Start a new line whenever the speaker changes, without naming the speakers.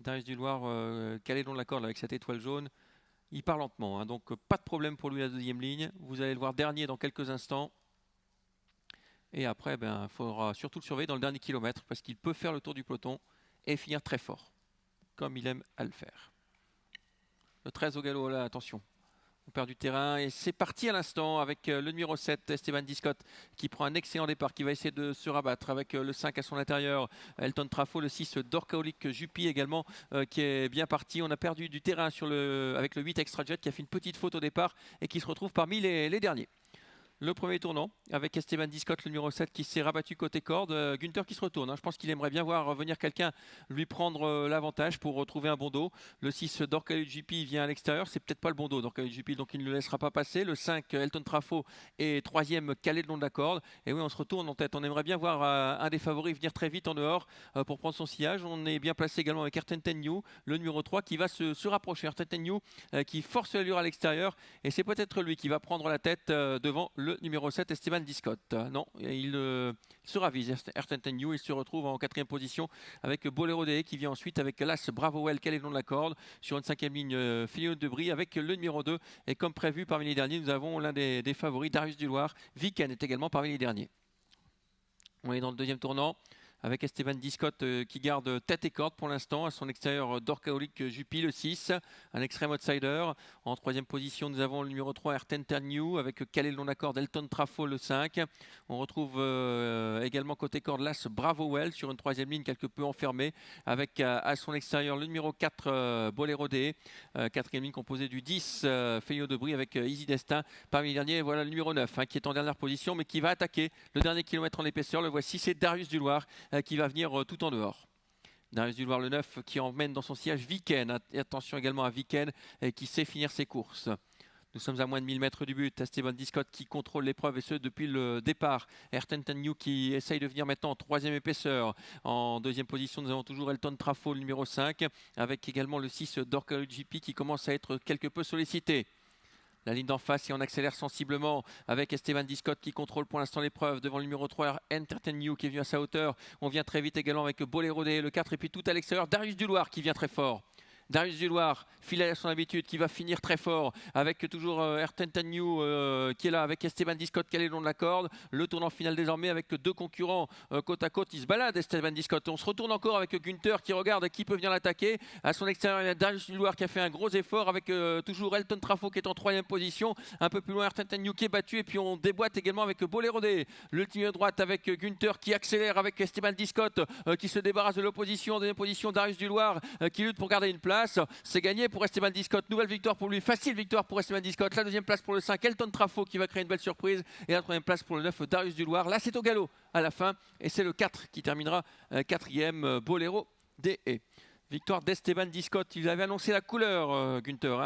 Et Darius du Loir, calé le long de la corde avec cette étoile jaune, il part lentement. Hein, donc pas de problème pour lui la deuxième ligne. Vous allez le voir dernier dans quelques instants. Et après, il faudra surtout le surveiller dans le dernier kilomètre parce qu'il peut faire le tour du peloton et finir très fort, comme il aime à le faire. Le 13 au galop, là, attention. On perd du terrain et c'est parti à l'instant avec le numéro 7, Esteban Discot, qui prend un excellent départ, qui va essayer de se rabattre avec le 5 à son intérieur, Elton Trafo, le 6 Dorkaolik Juppy également, qui est bien parti. On a perdu du terrain avec le 8 Extra Jet qui a fait une petite faute au départ et qui se retrouve parmi les derniers. Le premier tournant avec Esteban Discot, le numéro 7 qui s'est rabattu côté corde. Günther qui se retourne. Hein. Je pense qu'il aimerait bien voir venir quelqu'un lui prendre l'avantage pour retrouver un bon dos. Le 6 Dorkalut JP vient à l'extérieur. C'est peut-être pas le bon dos Dorkalut JP, donc il ne le laissera pas passer. Le 5 Elton Trafo est troisième calé le long de la corde. Et oui, on se retourne en tête. On aimerait bien voir un des favoris venir très vite en dehors pour prendre son sillage. On est bien placé également avec Ertentenyu, le numéro 3 qui va se rapprocher. Ertentenyu qui force l'allure à l'extérieur. Et c'est peut-être lui qui va prendre la tête devant le numéro 7, Esteban Discot. Non, il se ravise. Ertentenyu, il se retrouve en quatrième position avec Bolero DE qui vient ensuite avec l'As Bravowell calé le long de la corde sur une cinquième ligne Philippe de Brie avec le numéro 2. Et comme prévu, parmi les derniers, nous avons l'un des favoris, Darius du Loir. Viken est également parmi les derniers. On est dans le deuxième tournant avec Esteban Discot qui garde tête et corde pour l'instant. À son extérieur, Dorkaolik Juppy, le 6, un extrême outsider. En troisième position, nous avons le numéro 3, Ertentenyu, avec calé le long de la corde, Elton Trafo, le 5. On retrouve également côté corde, l'As Bravowell sur une troisième ligne quelque peu enfermée, avec à son extérieur le numéro 4, Bolero DE. Quatrième ligne composée du 10, Félio de Brie avec Easy Destin. Parmi les derniers, voilà le numéro 9, qui est en dernière position, mais qui va attaquer le dernier kilomètre en épaisseur. Le voici, c'est Darius du Loir qui va venir tout en dehors. Darius du Loir, le 9, qui emmène dans son sillage Viken. Attention également à Viken, qui sait finir ses courses. Nous sommes à moins de 1000 mètres du but. Esteban Discot qui contrôle l'épreuve et ce depuis le départ. Ertentenyu qui essaye de venir maintenant en troisième épaisseur. En deuxième position, nous avons toujours Elton Trafo, le numéro 5, avec également le 6 Dorkalut JP qui commence à être quelque peu sollicité. La ligne d'en face et on accélère sensiblement avec Esteban Discot qui contrôle pour l'instant l'épreuve devant le numéro 3 Ertentenyu qui est venu à sa hauteur. On vient très vite également avec Bolero DE, le 4 et puis tout à l'extérieur Darius du Loir qui vient très fort. Darius du Loir, fidèle à son habitude, qui va finir très fort avec toujours Ertentenyu qui est là avec Esteban Discot qui est le long de la corde. Le tournant final désormais avec deux concurrents côte à côte. Il se balade Esteban Discot. On se retourne encore avec Günther qui regarde qui peut venir l'attaquer. À son extérieur, il y a Darius du Loir qui a fait un gros effort avec toujours Elton Trafo qui est en troisième position. Un peu plus loin, Ertentenyu qui est battu. Et puis on déboîte également avec Bolero DE. L'ultime droite avec Günther qui accélère avec Esteban Discot qui se débarrasse de l'opposition. En deuxième position, Darius du Loir qui lutte pour garder une place. C'est gagné pour Esteban Discot, nouvelle victoire pour lui, facile victoire pour Esteban Discot. La deuxième place pour le 5, Elton Trafo qui va créer une belle surprise. Et la troisième place pour le 9, Darius du Loir. Là c'est au galop à la fin et c'est le 4 qui terminera quatrième, Bolero DE. Victoire d'Esteban Discot, il avait annoncé la couleur Günther. Hein.